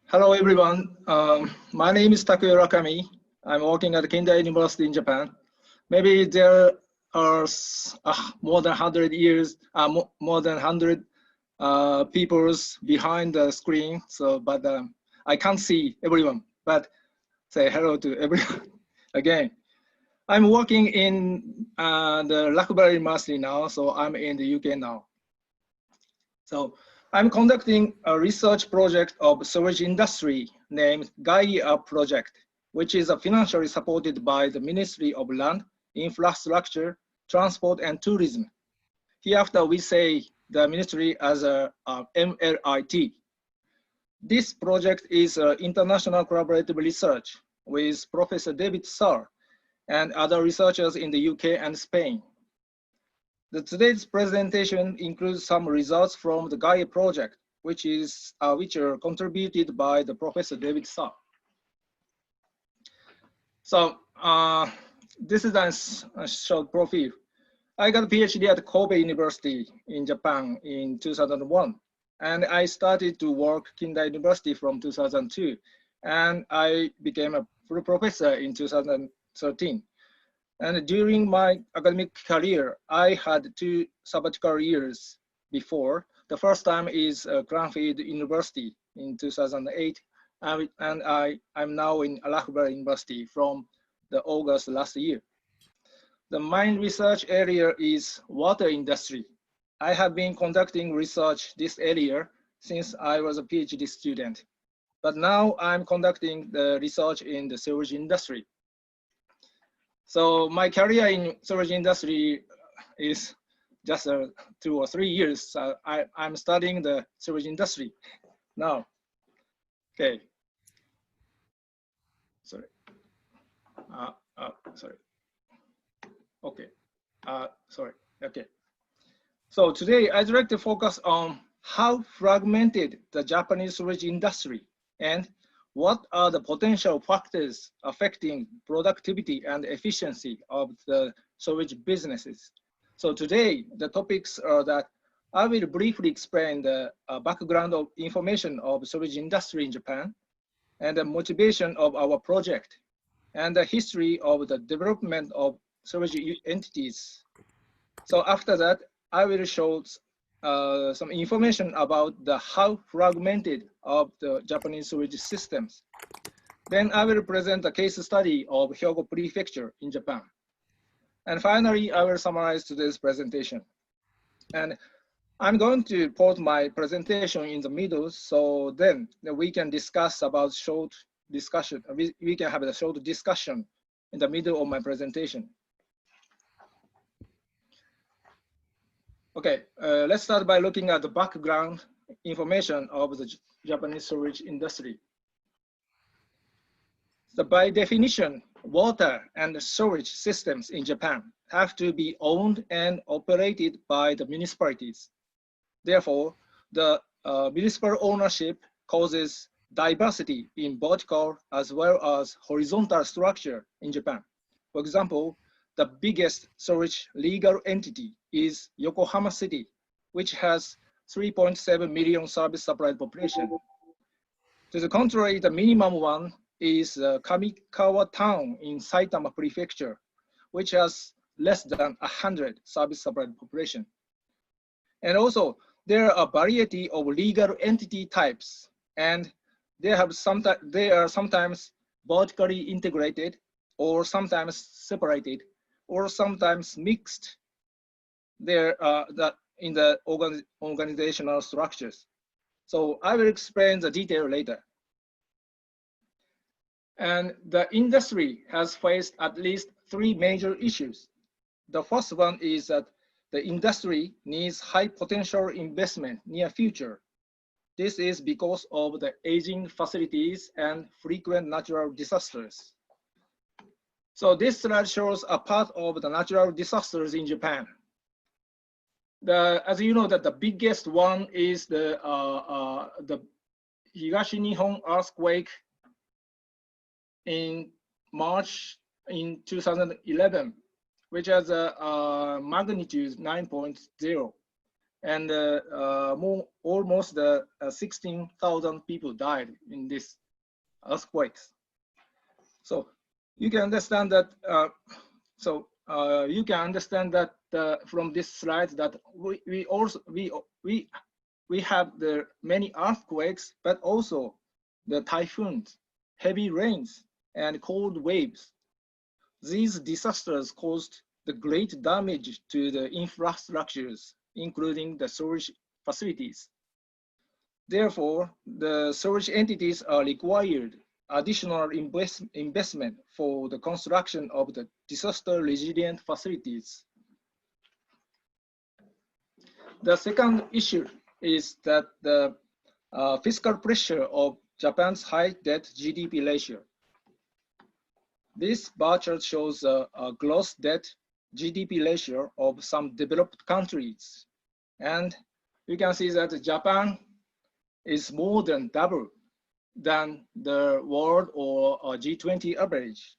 Hello, everyone. My name is Takuya Urakami. I'm working at Kindai University in Japan. Maybe there are more than 100 years, more than 100 peoples behind the screen. But I can't see everyone. But say hello to everyone again. I'm working in the Lakbara University now, so I'm in the UK now. So I'm conducting a research project of sewage industry named Gaia project, which is financially supported by the Ministry of Land, Infrastructure, Transport and Tourism. Hereafter, we say the ministry as a MLIT. This project is international collaborative research with Professor David Sarr and other researchers in the UK and Spain. Today's presentation includes some results from the Gaia project, which are contributed by the Professor David Sarr. So this is a short profile. I got a PhD at Kobe University in Japan in 2001, and I started to work Kindai University from 2002, and I became a full professor in 2013. And during my academic career, I had 2 sabbatical years before. The first time is Cranfield University in 2008, and I'm now in Alakbar University from the August last year. The main research area is water industry. I have been conducting research this area since I was a PhD student, but now I'm conducting the research in the sewage industry. So my career in sewage industry is just 2 or 3 years. I'm studying the sewage industry now. Okay. Sorry. Sorry. Okay. Sorry. Okay. So today I'd like to focus on how fragmented the Japanese sewage industry and what are the potential factors affecting productivity and efficiency of the sewage businesses? So today, the topics are that I will briefly explain the background of information of sewage industry in Japan and the motivation of our project and the history of the development of sewage entities. So after that, I will show some information about how fragmented of the Japanese sewage systems. Then I will present a case study of Hyogo Prefecture in Japan. And finally, I will summarize today's presentation. And I'm going to put my presentation in the middle, so then we can discuss about short discussion. We can have a short discussion in the middle of my presentation. Okay, let's start by looking at the background information of the Japanese sewage industry. So by definition, water and sewage systems in Japan have to be owned and operated by the municipalities. Therefore, the municipal ownership causes diversity in vertical as well as horizontal structure in Japan. For example, the biggest sewage legal entity is Yokohama City, which has 3.7 million service supplied population. To the contrary, the minimum one is Kamikawa Town in Saitama Prefecture, which has less than 100 service supplied population. And also, there are a variety of legal entity types, and they are sometimes vertically integrated, or sometimes separated, or sometimes mixed there in the organizational structures. So I will explain the detail later. And the industry has faced at least 3 major issues. The first one is that the industry needs high potential investment near future. This is because of the aging facilities and frequent natural disasters. So this slide shows a part of the natural disasters in Japan. As you know, that the biggest one is the Higashi Nihon earthquake in March in 2011, which has a magnitude 9.0. and almost 16,000 people died in this earthquakes. So you can understand that. You can understand that from this slide that we have the many earthquakes, but also the typhoons, heavy rains, and cold waves. These disasters caused the great damage to the infrastructures, including the storage facilities. Therefore, the storage entities are required additional investment for the construction of the disaster resilient facilities. The second issue is that the fiscal pressure of Japan's high debt GDP ratio. This bar chart shows a gross debt GDP ratio of some developed countries. And you can see that Japan is more than double than the world or G20 average.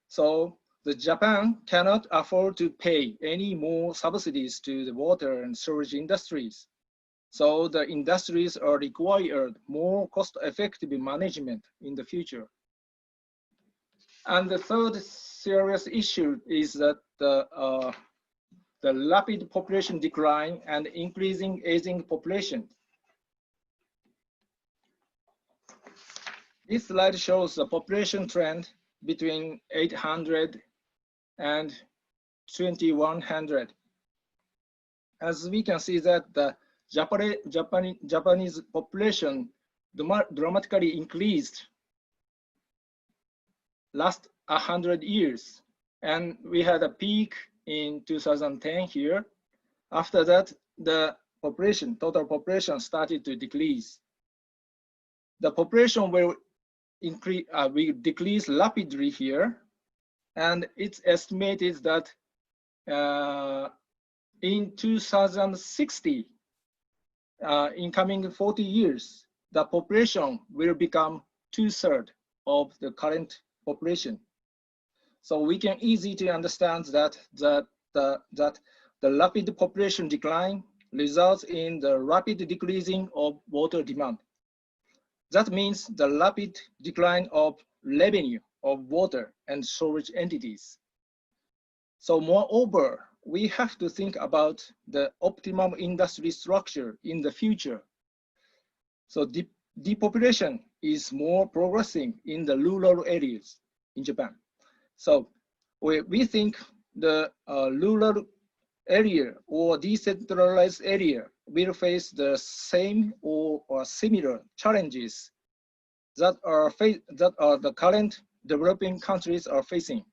So the Japan cannot afford to pay any more subsidies to the water and storage industries. So the industries are required more cost-effective management in the future. And the third serious issue is that the rapid population decline and increasing aging population. This slide shows the population trend between 800 and 2100. As we can see that the Japanese population dramatically increased last 100 years. And we had a peak in 2010 here. After that, the total population started to decrease. The population will decrease rapidly here. And it's estimated that in 2060, in coming 40 years, the population will become 2/3 of the current population. So we can easily understand that the rapid population decline results in the rapid decreasing of water demand. That means the rapid decline of revenue of water and storage entities. So moreover, we have to think about the optimum industry structure in the future. So depopulation is more progressing in the rural areas in Japan. So we think the rural area or decentralized area will face the same or similar challenges that are the current developing countries are facing.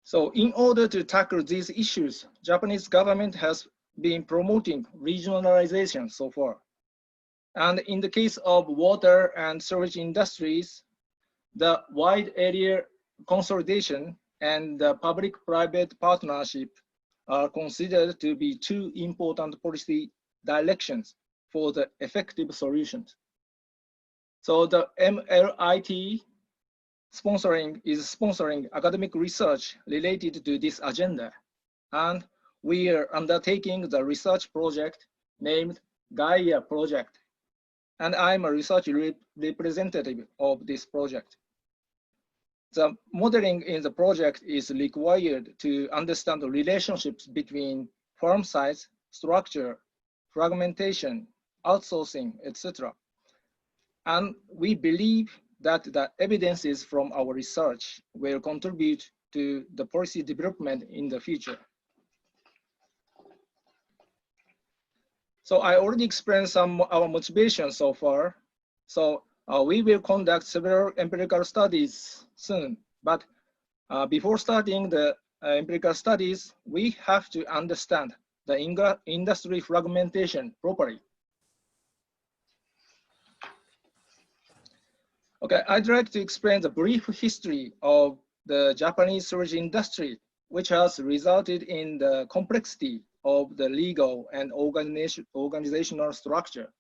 So in order to tackle these issues, Japanese government has been promoting regionalization so far. And in the case of water and storage industries, the wide area consolidation and the public-private partnership are considered to be two important policy directions for the effective solutions. So the MLIT is sponsoring academic research related to this agenda. And we are undertaking the research project named Gaia project. And I'm a research representative of this project. The modeling in the project is required to understand the relationships between firm size, structure, fragmentation, outsourcing, etc. And we believe that the evidences from our research will contribute to the policy development in the future. So I already explained some of our motivations so far. So we will conduct several empirical studies soon, but before starting the empirical studies, we have to understand the industry fragmentation properly. Okay, I'd like to explain the brief history of the Japanese storage industry, which has resulted in the complexity of the legal and organizational structure.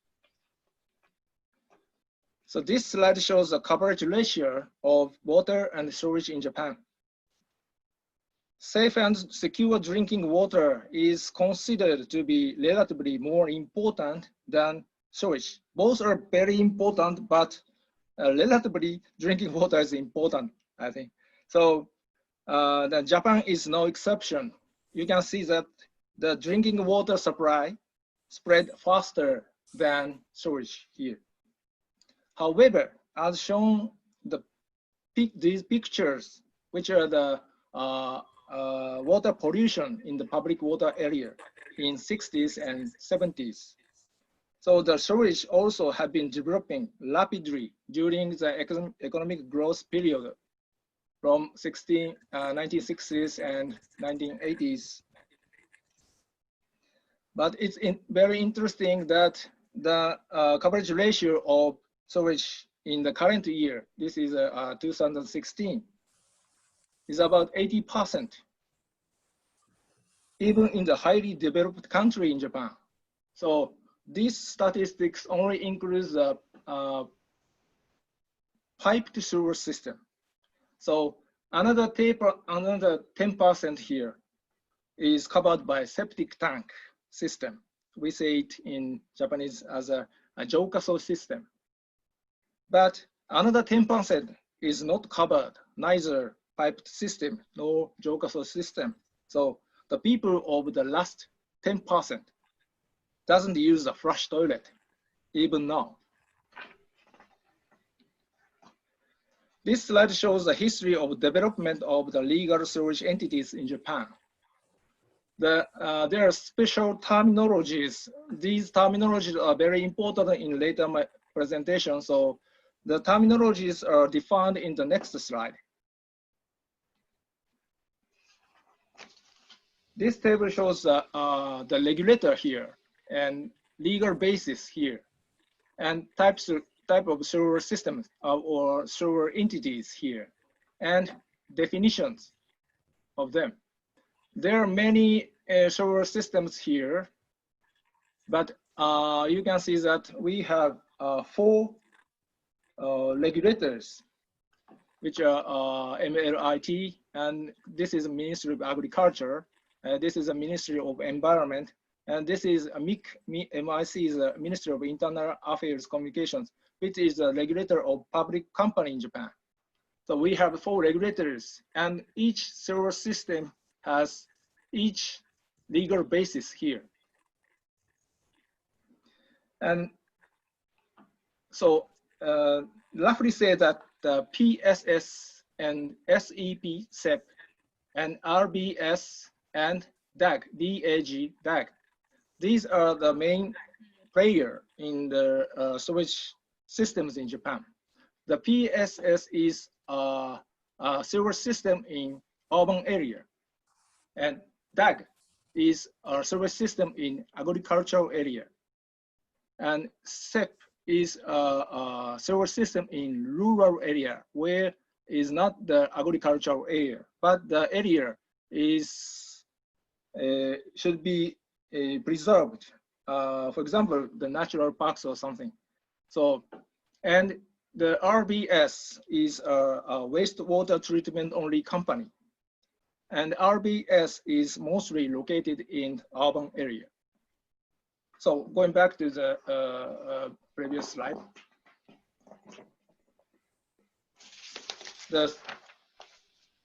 So this slide shows the coverage ratio of water and storage in Japan. safe and secure drinking water is considered to be relatively more important than sewage. Both are very important, but relatively drinking water is important, I think. So the Japan is no exception. You can see that the drinking water supply spread faster than sewage here. However, as shown, these pictures, which are the water pollution in the public water area in 60s and 70s. So the sewage also have been developing rapidly during the economic growth period from 1960s and 1980s. But it's very interesting that the coverage ratio of sewage in the current year, this is 2016, is about 80%, even in the highly developed country in Japan. So these statistics only include the piped sewer system. So another 10% here is covered by septic tank system. We say it in Japanese as a jokaso system. But another 10% is not covered, neither piped system nor jokaso system. So the people of the last 10% doesn't use a flush toilet, even now. This slide shows the history of development of the legal sewage entities in Japan. There are special terminologies. These terminologies are very important in later my presentation, so the terminologies are defined in the next slide. This table shows the regulator here and legal basis here and type of sewer systems or sewer entities here and definitions of them. There are many sewer systems here, but you can see that we have 4 regulators, which are MLIT, and this is Ministry of Agriculture, this is a Ministry of Environment, and this is a MIC is a Ministry of Internal Affairs Communications, which is a regulator of public company in Japan. So we have 4 regulators, and each sewer system has each legal basis here. And so roughly say that the PSS and SEP, SEP, and RBS and DAG, these are the main player in the sewage systems in Japan. The PSS is a sewer system in urban area, and DAG is a sewage system in agricultural area, and SEP is a sewer system in rural area where is not the agricultural area, but the area is should be preserved. For example, the natural parks or something. So, and the RBS is a wastewater treatment only company. And RBS is mostly located in urban area. So going back to the previous slide. The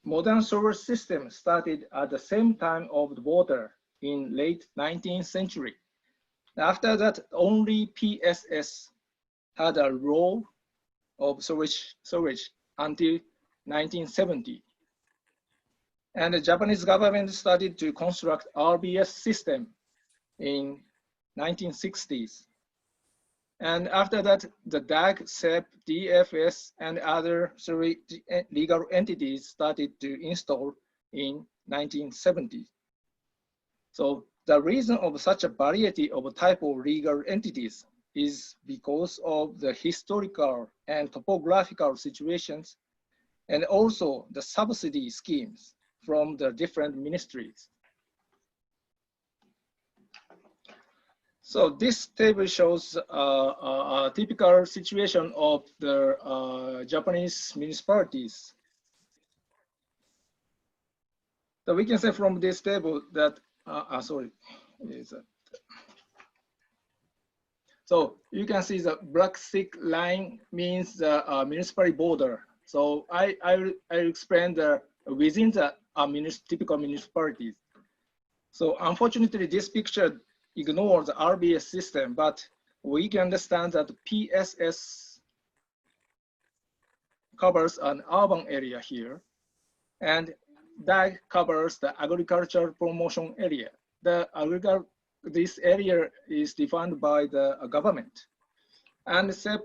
modern sewer system started at the same time of the water in late 19th century. After that, only PSS had a role of sewage until 1970. And the Japanese government started to construct RBS system in 1960s. And after that, the DAG, SEP, DFS, and other legal entities started to install in 1970s. So the reason of such a variety of type of legal entities is because of the historical and topographical situations, and also the subsidy schemes from the different ministries. So this table shows a typical situation of the Japanese municipalities. So we can say from this table that, so you can see the black thick line means the municipal border. So I explain the within the typical municipalities. So unfortunately, this picture ignores the RBS system, but we can understand that PSS covers an urban area here, and that covers the agricultural promotion area. This area is defined by the government, and SEP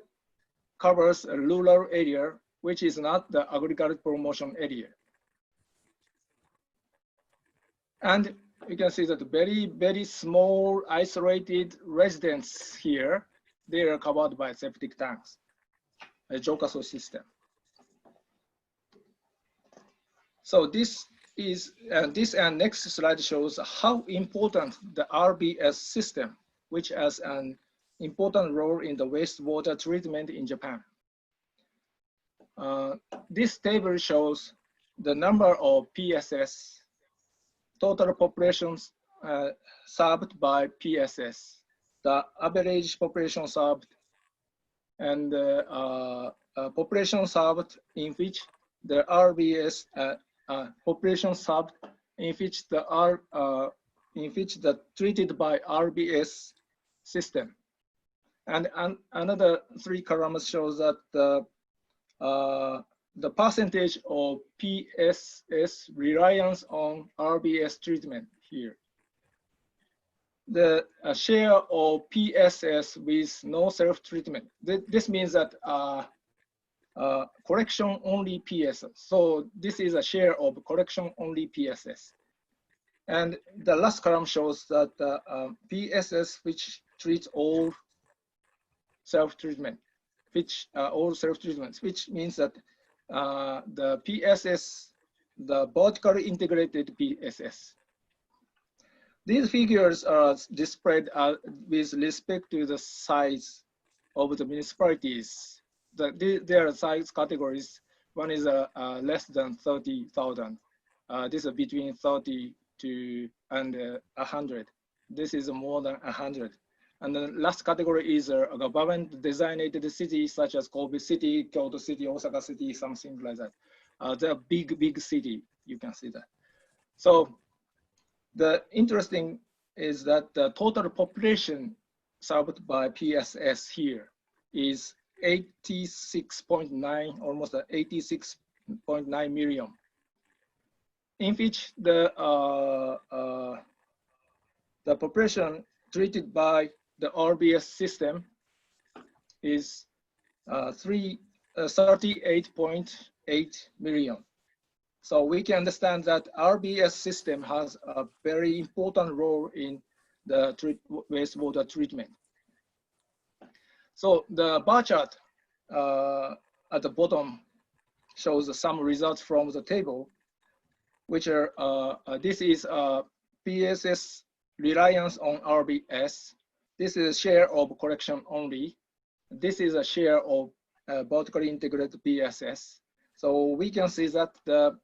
covers a rural area, which is not the agricultural promotion area. And you can see that very, very small isolated residents here, they are covered by septic tanks, a JOCASO system. So this and next slide shows how important the RBS system, which has an important role in the wastewater treatment in Japan. This table shows the number of PSS, total populations served by PSS, the average population served, and population served in which the RBS population served in which the treated by RBS system, and another 3 columns shows that the percentage of PSS reliance on RBS treatment here. The share of PSS with no self-treatment. This means that collection only PSS. So this is a share of collection only PSS. And the last column shows that PSS which treats all self-treatment, which means that the PSS, the vertically integrated PSS. These figures are displayed with respect to the size of the municipalities. There are size categories. One is less than 30,000. This is between 30 to and 100. This is more than 100. And the last category is a government designated city such as Kobe City, Kyoto City, Osaka City, something like that. They're big city, you can see that. So the interesting is that the total population served by PSS here is 86.9, almost 86.9 million, in which the population treated by the RBS system is 38.8 million. So we can understand that RBS system has a very important role in the wastewater treatment. So the bar chart at the bottom shows some results from the table, which are, this is PSS reliance on RBS. This is a share of collection only. This is a share of vertically integrated PSS. So we can see that the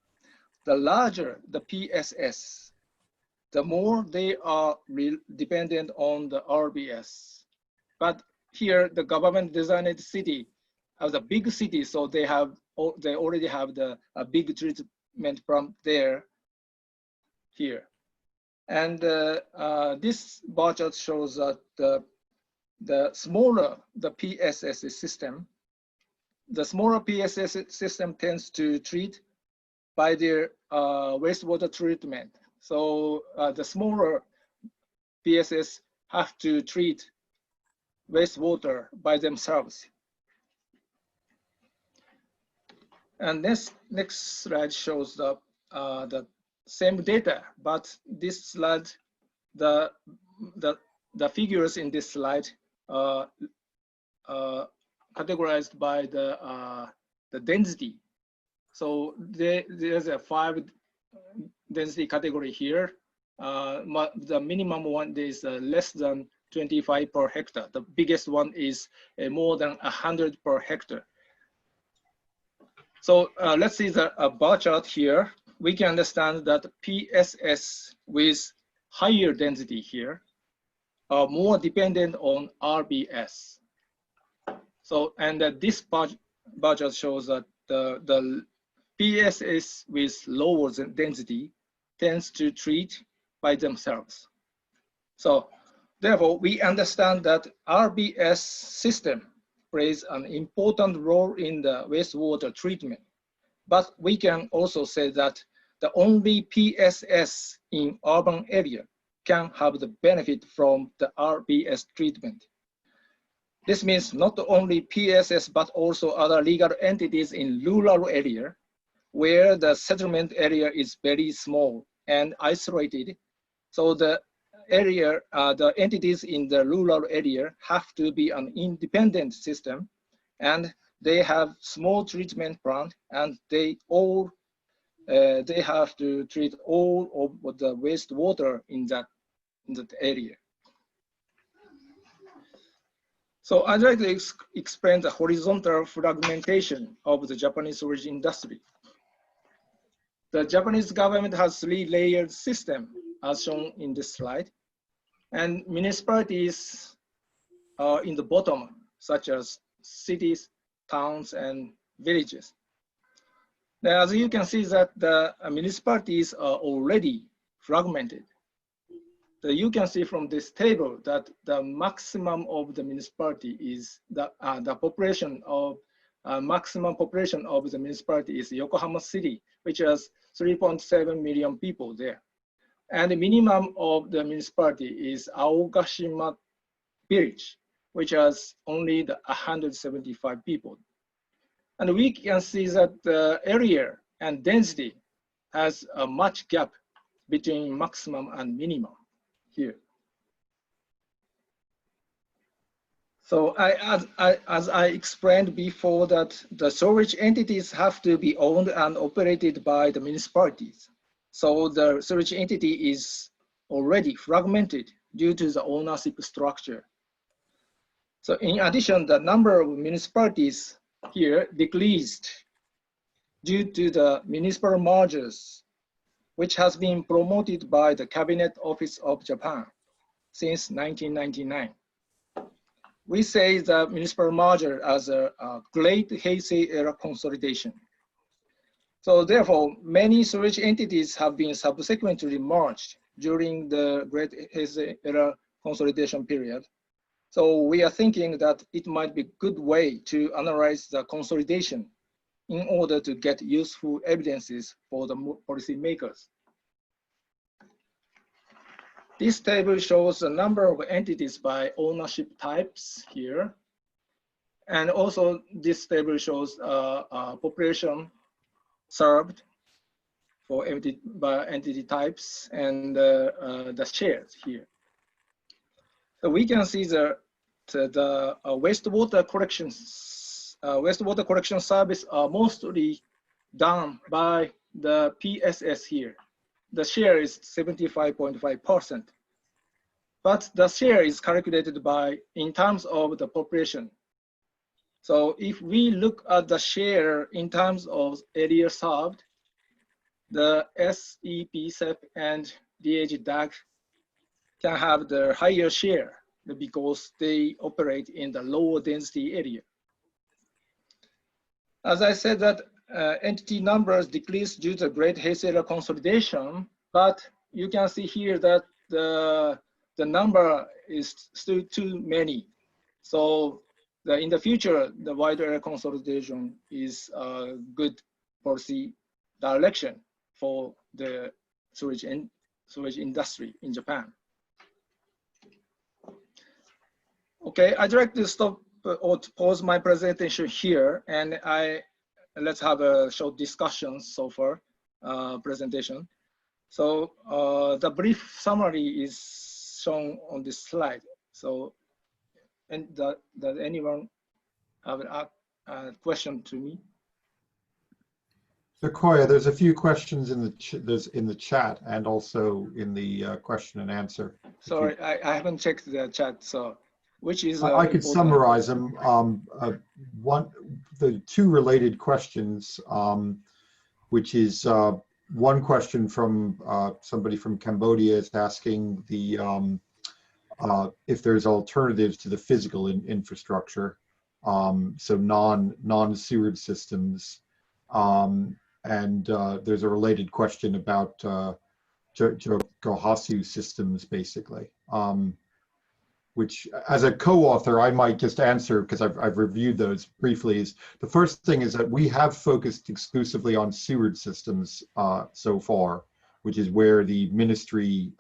larger the PSS, the more they are dependent on the RBS. But here, the government designated city as a big city, so they already have a big treatment from there here. And this bar chart shows that the smaller the PSS system, the smaller PSS system tends to treat by their wastewater treatment. So the smaller PSS have to treat wastewater by themselves. And next slide shows the same data, but this slide, the figures in this slide categorized by the density. So there's a 5 density category here. The minimum one is less than 25 per hectare. The biggest one is more than 100 per hectare. So let's see the bar chart here. we can understand that PSS with higher density here are more dependent on RBS. So, and this bar chart shows that the PSS with lower density tends to treat by themselves. So therefore, we understand that RBS system plays an important role in the wastewater treatment. But we can also say that the only PSS in urban area can have the benefit from the RBS treatment. This means not only PSS, but also other legal entities in rural area where the settlement area is very small and isolated. So the area, the entities in the rural area have to be an independent system, and they have small treatment plant, and they have to treat all of the wastewater in that area. So I'd like to explain the horizontal fragmentation of the Japanese sewage industry. The Japanese government has 3-layered system as shown in this slide, and municipalities are in the bottom, such as cities, towns, and villages. Now, as you can see that the municipalities are already fragmented. So you can see from this table that the maximum of the municipality is the population of maximum population of the municipality is Yokohama City, which has 3.7 million people there. And the minimum of the municipality is Aogashima village, which has only 175 people. And we can see that the area and density has a much gap between maximum and minimum here. So as I explained before, that the sewage entities have to be owned and operated by the municipalities. So the sewage entity is already fragmented due to the ownership structure. So in addition, the number of municipalities here decreased due to the municipal mergers, which has been promoted by the Cabinet Office of Japan since 1999. We say the municipal merger as a great Heisei era consolidation. So therefore, many sewage entities have been subsequently merged during the great Heisei era consolidation period. So we are thinking that it might be a good way to analyze the consolidation in order to get useful evidences for the policymakers. This table shows the number of entities by ownership types here. And also this table shows population served for by entity types and the shares here. So we can see the wastewater collection service are mostly done by the PSS here. The share is 75.5%, but the share is calculated in terms of the population. So if we look at the share in terms of area served, the SEP, SEP, and DAG can have the higher share because they operate in the lower density area. As I said, that entity numbers decreased due to great Heisei consolidation, but you can see here that the number is still too many. So in the future, the wider area consolidation is a good policy direction for the sewage industry in Japan. Okay, I'd like to stop or to pause my presentation here, and let's have a short discussion so far presentation. So the brief summary is shown on this slide. So, and does anyone have a question to me? Takuya, there's a few questions in the chat and also in the question and answer. Sorry, I haven't checked the chat, so which is I could summarize them. The two related questions, which is one question from somebody from Cambodia is asking if there's alternatives to the physical infrastructure, so non-sewage systems. And there's a related question about Jogasu systems, basically, which as a co-author, I might just answer, because I've reviewed those briefly. Is the first thing is that we have focused exclusively on sewage systems so far, which is where the ministry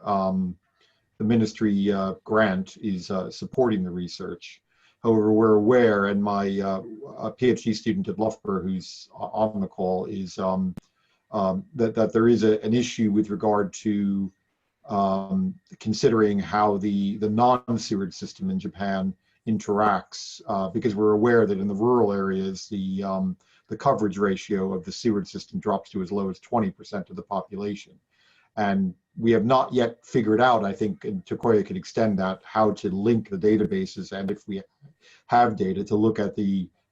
grant is supporting the research. However, we're aware, and my a PhD student at Loughborough who's on the call is that there is an issue with regard to considering how the non-sewage system in Japan interacts, because we're aware that in the rural areas, the coverage ratio of the sewage system drops to as low as 20% of the population. And we have not yet figured out, I think, and Takuya could extend that, how to link the databases, and if we have data, to look at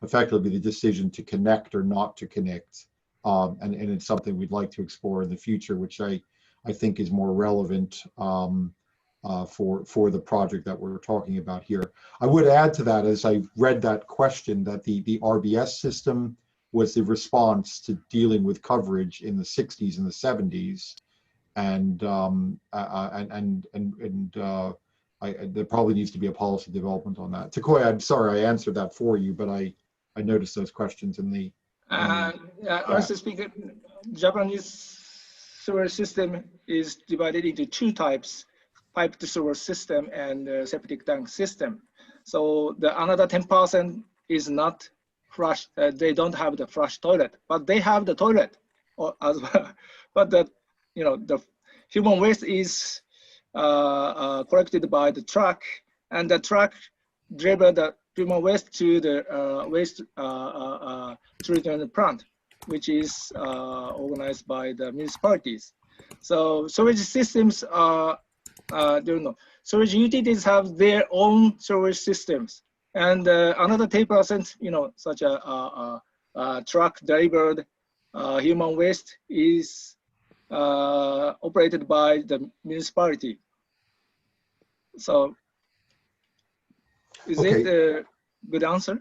effectively the decision to connect or not to connect. And it's something we'd like to explore in the future, which I think is more relevant for the project that we're talking about here. I would add to that, as I read that question, that the RBS system was the response to dealing with coverage in the 60s and the 70s. And there probably needs to be a policy development on that. Takuya, I'm sorry I answered that for you, but I noticed those questions in the. Honestly speaking, Japanese sewer system is divided into two types: piped sewer system and septic tank system. So the another 10% is not flush. They don't have the flush toilet, but they have the toilet as well. But the human waste is collected by the truck, and the truck deliver the human waste to the waste treatment plant, which is organized by the municipalities. So sewage systems sewage utilities have their own sewage systems, and another 10%, such a truck delivered human waste is operated by the municipality. So is it a good answer?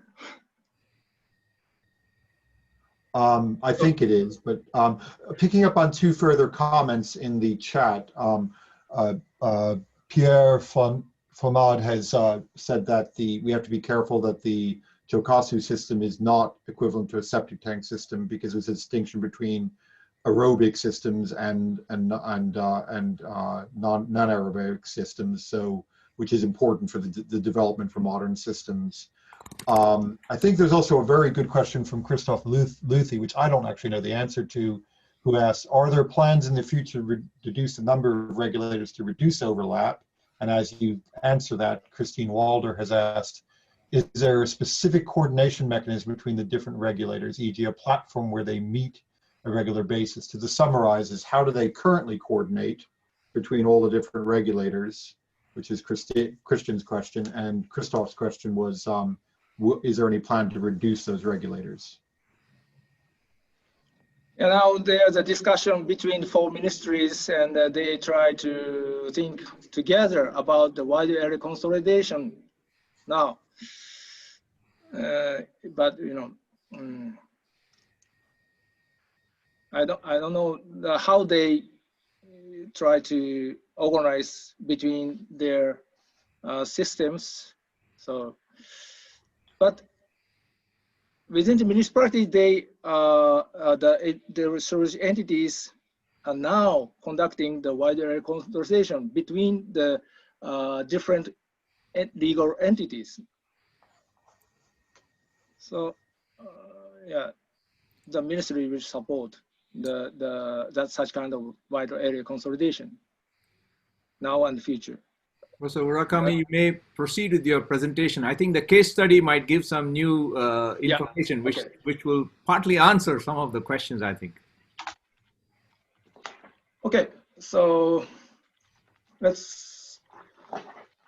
I think it is, but picking up on two further comments in the chat, Pierre Fomad has said that we have to be careful that the Jogasu system is not equivalent to a septic tank system, because there's a distinction between aerobic systems and non-aerobic systems, so which is important for the development for modern systems. I think there's also a very good question from Christoph Luthi, which I don't actually know the answer to, who asks, are there plans in the future to reduce the number of regulators to reduce overlap? And as you answer that, Christine Walder has asked, is there a specific coordination mechanism between the different regulators, e.g. a platform where they meet a regular basis? To summarize is, how do they currently coordinate between all the different regulators, which is Christian's question, and Christoph's question was, is there any plan to reduce those regulators? And now there's a discussion between 4 ministries, and they try to think together about the wide area consolidation now. But I don't know how they try to organize between their systems. So, but within the municipality, the research entities are now conducting the wide area consultation between the different legal entities. So, yeah, the ministry will support that such kind of wide area consolidation now and future. So Urakami, you may proceed with your presentation. I think the case study might give some new information, which will partly answer some of the questions, I think. Okay, so let's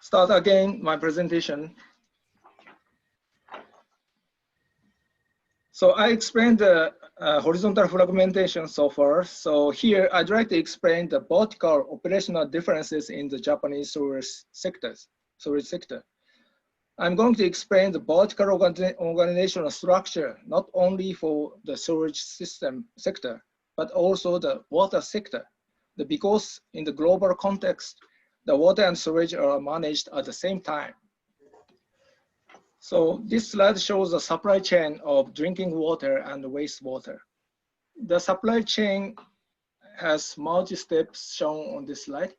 start again my presentation. So I explained horizontal fragmentation so far. So here I'd like to explain the vertical operational differences in the Japanese sewage sector. I'm going to explain the vertical organizational structure, not only for the sewage system sector, but also the water sector. Because in the global context, the water and sewage are managed at the same time. So this slide shows the supply chain of drinking water and wastewater. The supply chain has multi-steps shown on this slide.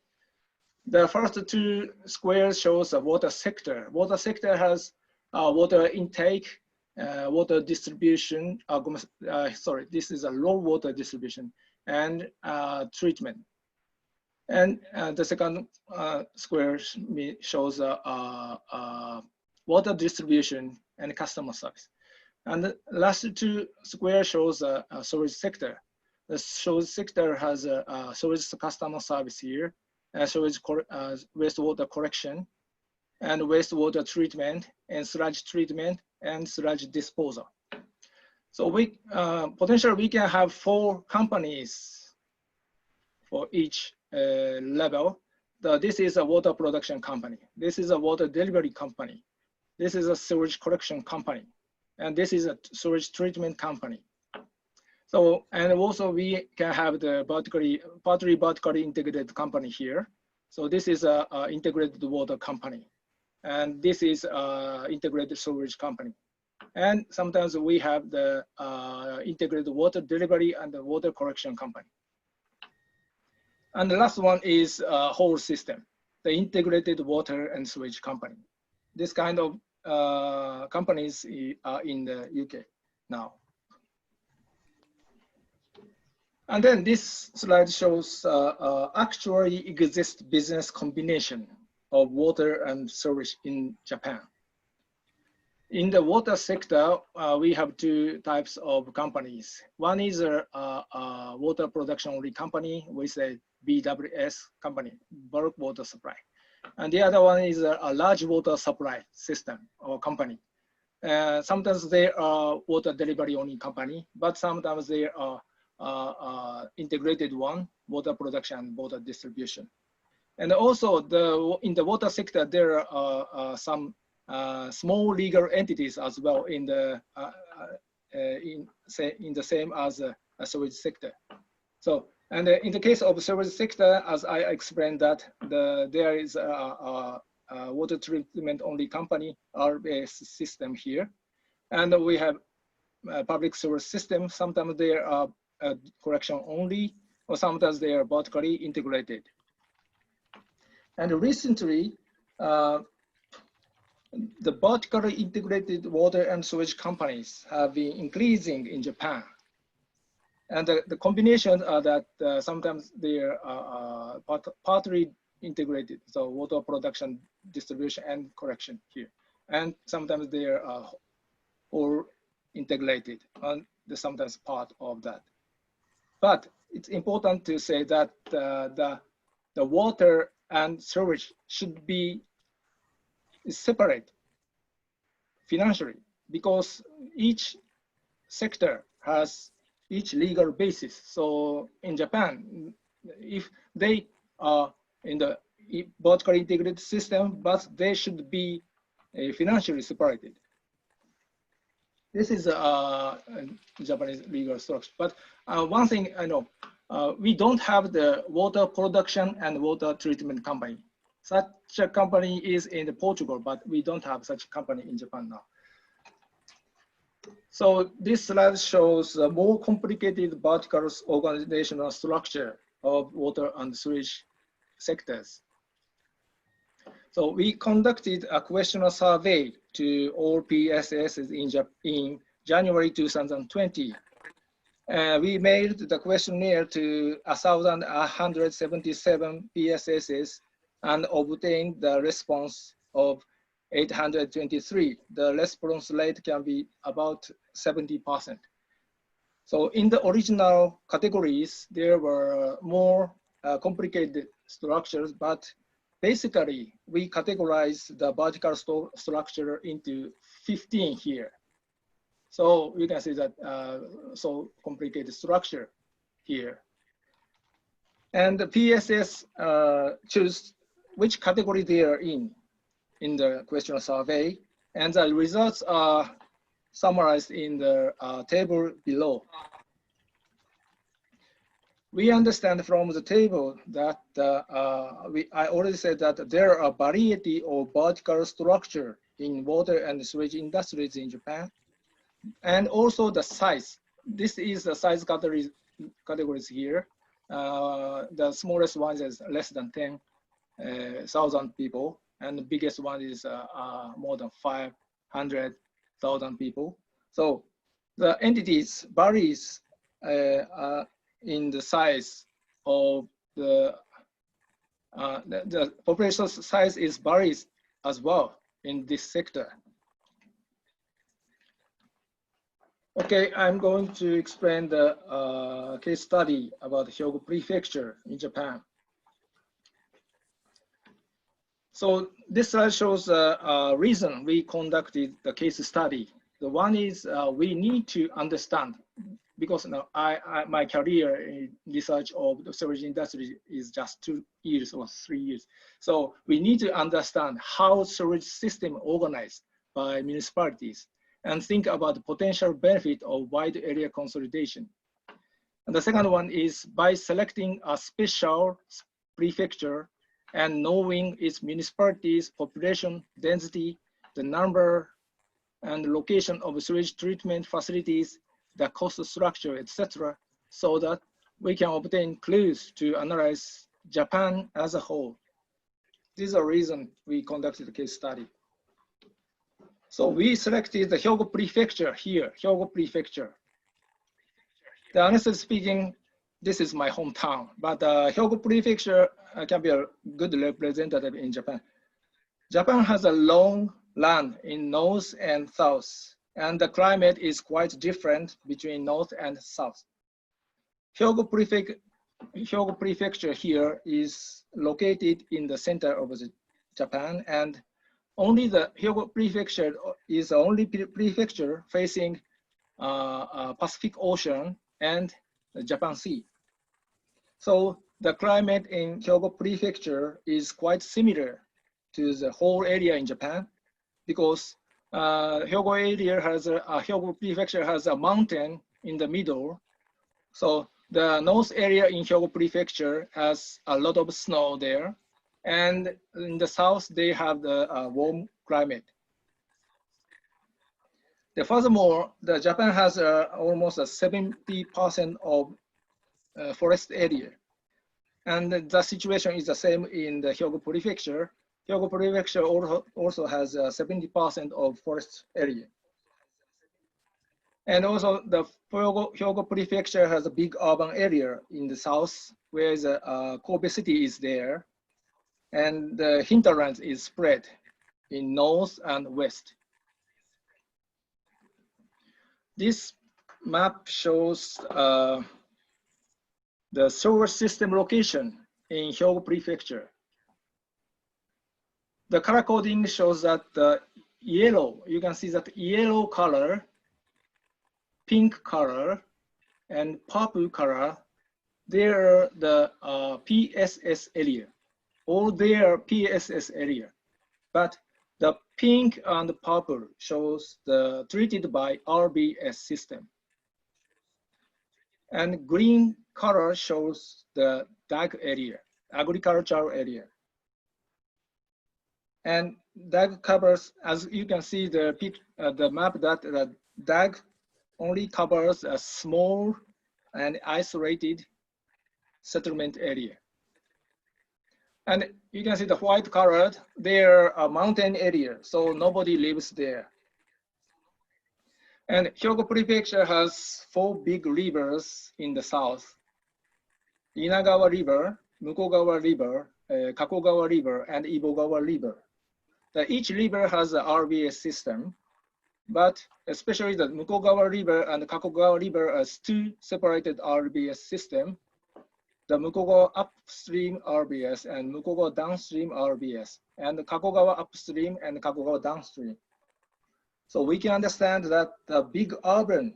The first two squares shows the water sector. Water sector has water intake, water distribution, this is a low water distribution, and treatment. And the second square shows water distribution and customer service. And the last two squares shows a sewage sector. The sewage sector has a sewage customer service here, sewage wastewater collection, and wastewater treatment, and sludge treatment, and sludge disposal. So we potentially we can have 4 companies for each level. This is a water production company. This is a water delivery company. This is a sewage collection company. And this is a sewage treatment company. So, and also we can have the partly vertically integrated company here. So this is a integrated water company. And this is a integrated sewage company. And sometimes we have the integrated water delivery and the water collection company. And the last one is a whole system, the integrated water and sewage company. This kind of companies are in the UK now. And then this slide shows actually exist business combination of water and sewage in Japan. In the water sector, we have 2 types of companies. One is a water production only company with a BWS company, bulk water supply. And the other one is a large water supply system or company. Sometimes they are water delivery only company, but sometimes they are integrated one, water production and water distribution. And also in the water sector, there are some small legal entities as well in the same as a sewage sector. So, and in the case of sewage sector, as I explained that there is a water treatment only company, RBS system here. And we have a public sewage system. Sometimes they are collection only, or sometimes they are vertically integrated. And recently, the vertically integrated water and sewage companies have been increasing in Japan. And the combinations are that sometimes they are partly integrated, so water production, distribution, and collection here. And sometimes they are all integrated, and they're sometimes part of that. But it's important to say that the water and sewage should be separate financially, because each sector has each legal basis. So in Japan, if they are in the vertically integrated system, but they should be financially separated. This is a Japanese legal structure. But one thing I know, we don't have the water production and water treatment company. Such a company is in Portugal, but we don't have such a company in Japan now. So this slide shows a more complicated vertical organizational structure of water and sewage sectors. So we conducted a questionnaire survey to all PSSs in January 2020. We mailed the questionnaire to 1,177 PSSs and obtained the response of 823. The response rate can be about 70%. So in the original categories, there were more complicated structures, but basically we categorize the vertical structure into 15 here. So you can see that so complicated structure here. And the PSS choose which category they are in the question survey, and the results are summarized in the table below. We understand from the table that I already said that there are a variety of vertical structure in water and sewage industries in Japan, and also the size. This is the size categories here. The smallest one is less than 10,000 people, and the biggest one is more than 500,000 people. So the entities varies in the size of the population size is varies as well in this sector. Okay, I'm going to explain the case study about Hyogo Prefecture in Japan. So this slide shows the reason we conducted the case study. The one is we need to understand, because now my career in research of the sewage industry is just 2 years or 3 years. So we need to understand how sewage system organized by municipalities and think about the potential benefit of wide area consolidation. And the second one is by selecting a special prefecture and knowing its municipality's population density, the number and location of sewage treatment facilities, the cost structure, etc., so that we can obtain clues to analyze Japan as a whole. This is the reason we conducted the case study. So we selected the Hyogo Prefecture here, Hyogo Prefecture. The honestly speaking, this is my hometown, but Hyogo Prefecture can be a good representative in Japan. Japan has a long land in north and south, and the climate is quite different between north and south. Hyogo Prefecture here is located in the center of Japan, and only the Hyogo Prefecture is the only prefecture facing Pacific Ocean and the Japan Sea. So the climate in Hyogo Prefecture is quite similar to the whole area in Japan, because Hyogo Prefecture has a mountain in the middle. So the north area in Hyogo Prefecture has a lot of snow there, and in the south they have the warm climate. Furthermore, Japan has almost 70% of forest area, and the situation is the same in the Hyogo Prefecture. Hyogo Prefecture also has 70% of forest area. And also the Hyogo Prefecture has a big urban area in the south where the Kobe city is there, and the hinterland is spread in north and west. This map shows the sewer system location in Hyogo Prefecture. The color coding shows that the yellow, you can see that yellow color, pink color, and purple color, they are the PSS area. All they are PSS area. But the pink and purple shows the treated by RBS system. And green color shows the DAG area, agricultural area. And DAG covers, as you can see the map, that the DAG only covers a small and isolated settlement area. And you can see the white colored, they're a mountain area, so nobody lives there. And Hyogo Prefecture has 4 big rivers in the south: Inagawa River, Mukogawa River, Kakogawa River, and Ibogawa River. Each river has an RBS system, but especially the Mukogawa River and the Kakogawa River as 2 separated RBS systems. The Mukogawa upstream RBS and Mukogawa downstream RBS, and the Kakogawa upstream and Kakogawa downstream. So we can understand that the big urban,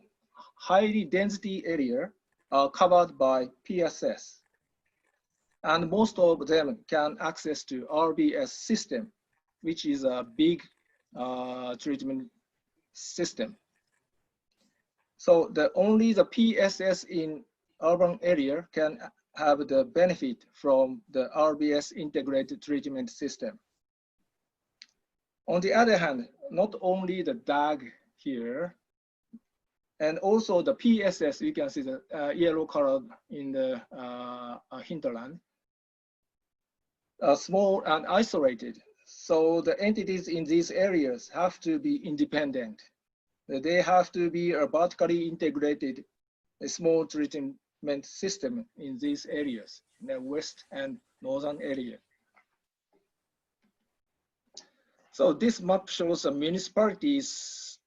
highly density area are covered by PSS. And most of them can access to RBS system, which is a big treatment system. So only the PSS in urban area can have the benefit from the RBS integrated treatment system. On the other hand, not only the DAG here, and also the PSS, you can see the yellow color in the hinterland, are small and isolated. So the entities in these areas have to be independent. They have to be a vertically integrated, a small treatment system in these areas, in the west and northern area. So this map shows the municipalities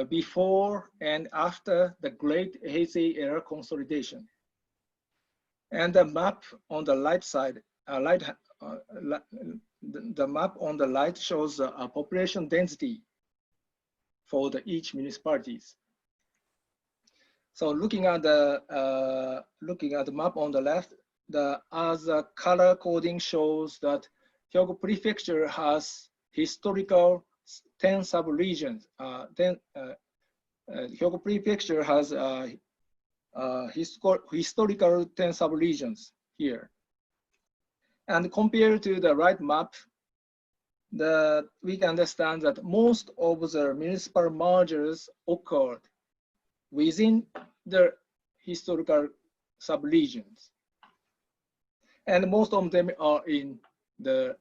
before and after the Great Heisei era consolidation. And the map on the right side, the map on the right shows a population density for each municipalities. So looking at the map on the left, as the color coding shows that Hyogo Prefecture has historical 10 sub-regions. Hyogo Prefecture has historical 10 sub-regions here. And compared to the right map, we can understand that most of the municipal mergers occurred within the historical sub-regions. And most of them are in the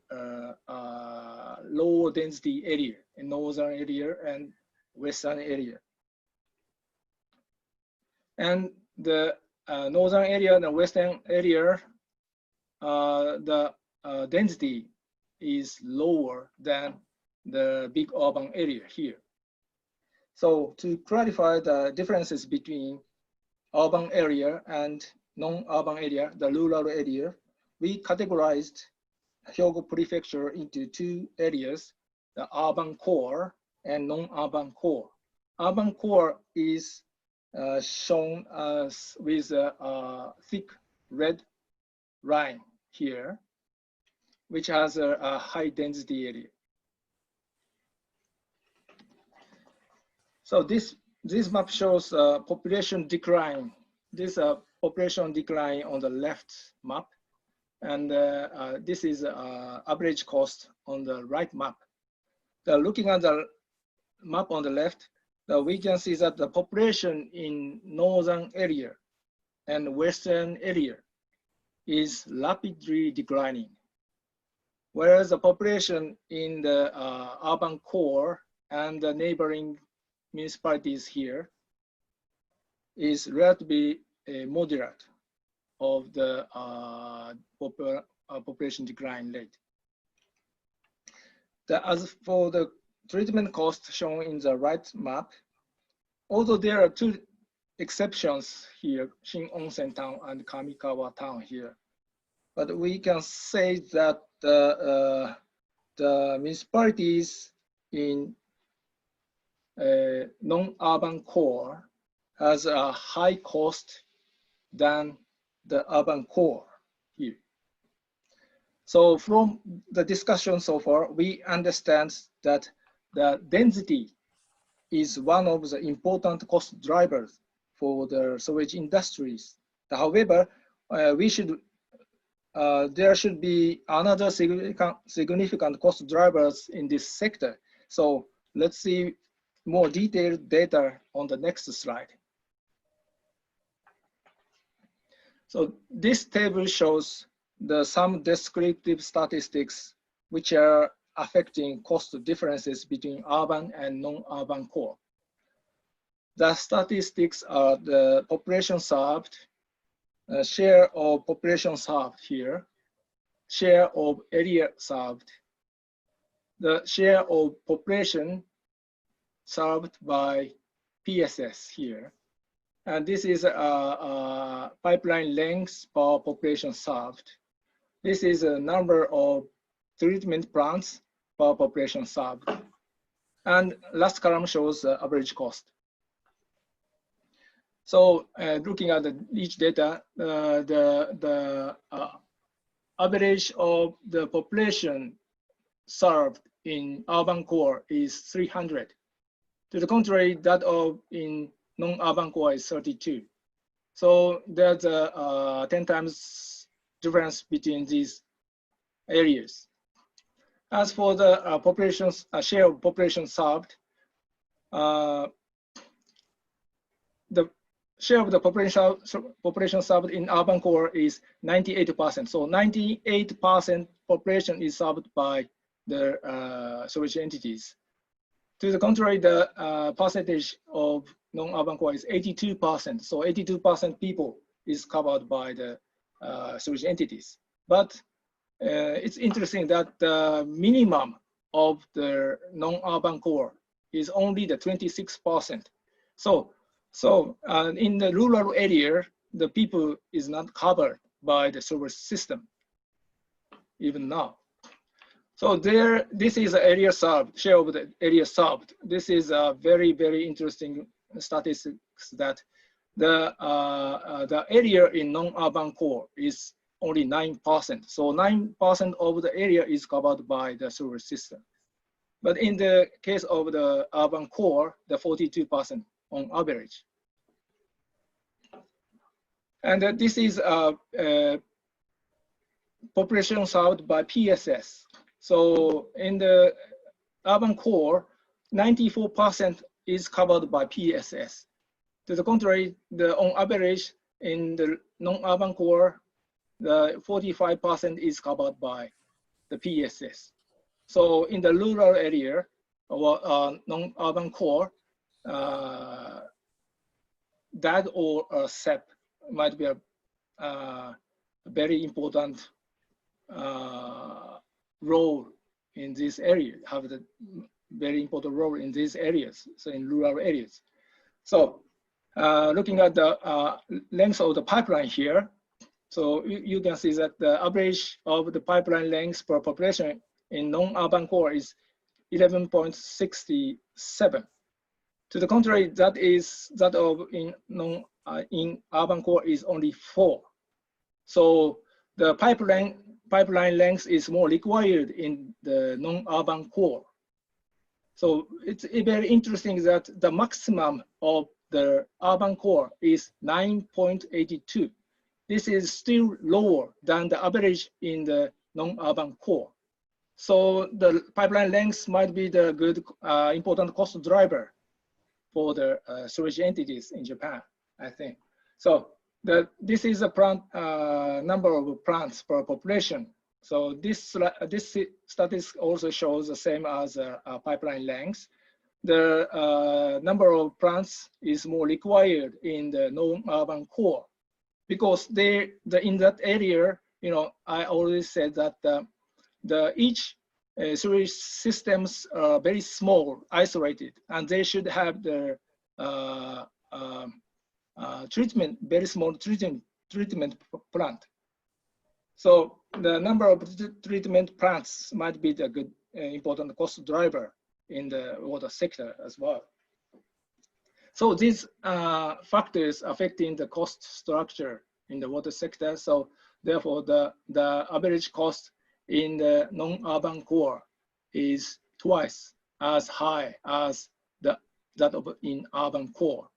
low density area, in northern area and western area. And the northern area and the western area, the density is lower than the big urban area here. So to clarify the differences between urban area and non-urban area, the rural area, we categorized Hyogo Prefecture into two areas, the urban core and non-urban core. Urban core is shown as with a thick red line here, which has a high density area. So this map shows population decline. This population decline on the left map. And this is average cost on the right map. Looking at the map on the left, we can see that the population in northern area and western area is rapidly declining, whereas the population in the urban core and the neighboring municipalities here is relatively moderate of the population decline rate. As for the treatment cost shown in the right map, although there are two exceptions here, Shin Onsen Town and Kamikawa Town here, but we can say that the municipalities in non-urban core has a high cost than the urban core here. So from the discussion so far, we understand that the density is one of the important cost drivers for the sewage industries. However, there should be another significant cost drivers in this sector. So let's see more detailed data on the next slide. So this table shows some descriptive statistics which are affecting cost differences between urban and non-urban core. The statistics are the population served, share of population served here, share of area served, the share of population served by PSS here. And this is pipeline length per population served. This is a number of treatment plants per population served. And last column shows the average cost. So looking at each data, the average of the population served in urban core is 300. To the contrary, that of in non-urban core is 32. So there's a 10 times difference between these areas. As for the population's share of population served, the share of the population served in urban core is 98%. So 98% population is served by the sewage entities. To the contrary, the percentage of non-urban core is 82%. So 82% people is covered by the sewage entities. But it's interesting that the minimum of the non-urban core is only the 26%. So in the rural area, the people is not covered by the sewage system, even now. So this is the area served, share of the area served. This is a very, very interesting statistics that the area in non-urban core is only 9%. So 9% of the area is covered by the sewage system. But in the case of the urban core, the 42% on average. And this is population served by PSS. So in the urban core, 94% is covered by PSS. To the contrary, on average, in the non-urban core, the 45% is covered by the PSS. So in the rural area, or non-urban core, DAG or SEP might be a very important role in this area, have the very important role in these areas, so in rural areas. So looking at the length of the pipeline here, so you can see that the average of the pipeline length per population in non-urban core is 11.67. To the contrary, that of in urban core is only 4. So the pipeline length is more required in the non-urban core. So it's very interesting that the maximum of the urban core is 9.82. This is still lower than the average in the non-urban core. So the pipeline length might be the good, important cost driver for the sewage entities in Japan, I think. So this is a plant number of plants per population. So this statistic also shows the same as pipeline length. The number of plants is more required in the non-urban core because in that area, I already said that each sewage systems are very small, isolated, and they should have the very small treatment plant. So the number of treatment plants might be the good, important cost driver in the water sector as well. So these factors affecting the cost structure in the water sector. So therefore, the average cost in the non-urban core is twice as high as that of in urban core.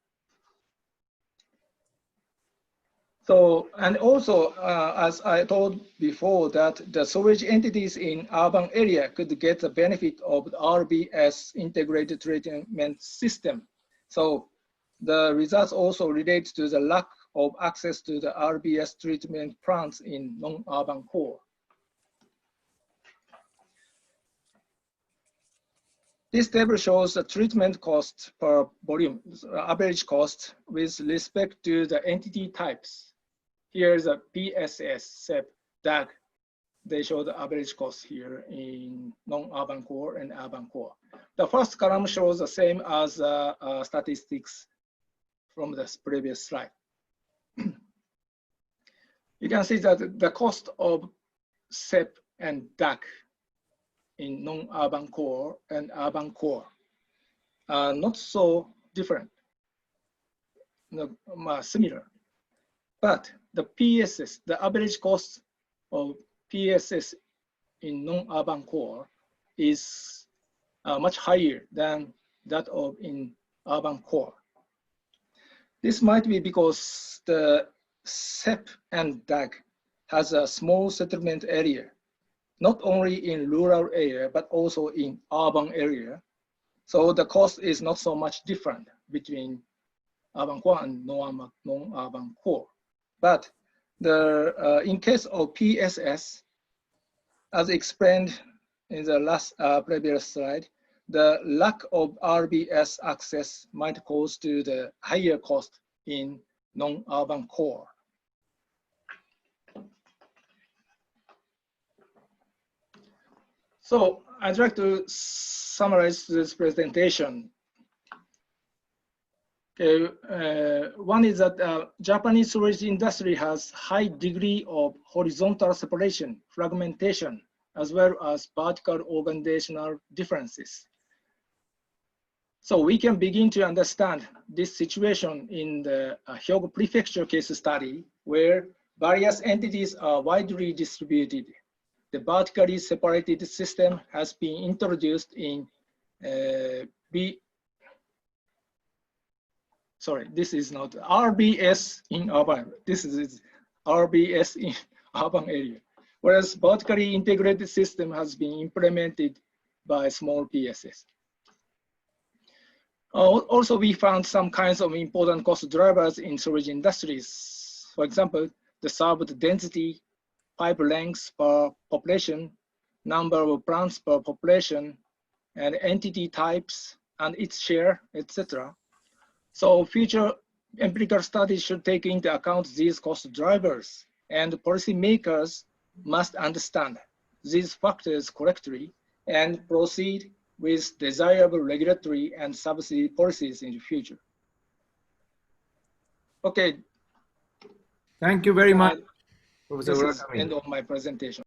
So, and also, as I told before, that the sewage entities in urban area could get the benefit of the RBS integrated treatment system. So the results also relate to the lack of access to the RBS treatment plants in non-urban core. This table shows the treatment cost per volume, average cost with respect to the entity types. Here's a PSS, SEP, DAG. They show the average cost here in non-urban core and urban core. The first column shows the same as statistics from the previous slide. You can see that the cost of SEP and DAG in non-urban core and urban core are not so different, similar. But the PSS, the average cost of PSS in non-urban core is much higher than that of in urban core. This might be because the SEP and DAG has a small settlement area, not only in rural area, but also in urban area. So the cost is not so much different between urban core and non-urban core. But in case of PSS, as explained in the last previous slide, the lack of RBS access might cause to the higher cost in non-urban core. So I'd like to summarize this presentation. Okay, one is that Japanese sewage industry has high degree of horizontal separation, fragmentation, as well as vertical organizational differences. So we can begin to understand this situation in the Hyogo Prefecture case study, where various entities are widely distributed. The vertically separated system has been introduced in this is not RBS in urban. This is RBS in urban area. Whereas vertically integrated system has been implemented by small PSS. Also, we found some kinds of important cost drivers in sewage industries. For example, the served density, pipe lengths per population, number of plants per population, and entity types and its share, etc. So future empirical studies should take into account these cost drivers, and policymakers must understand these factors correctly and proceed with desirable regulatory and subsidy policies in the future. Okay. Thank you very much, Professor This is Urakami. the end of my presentation.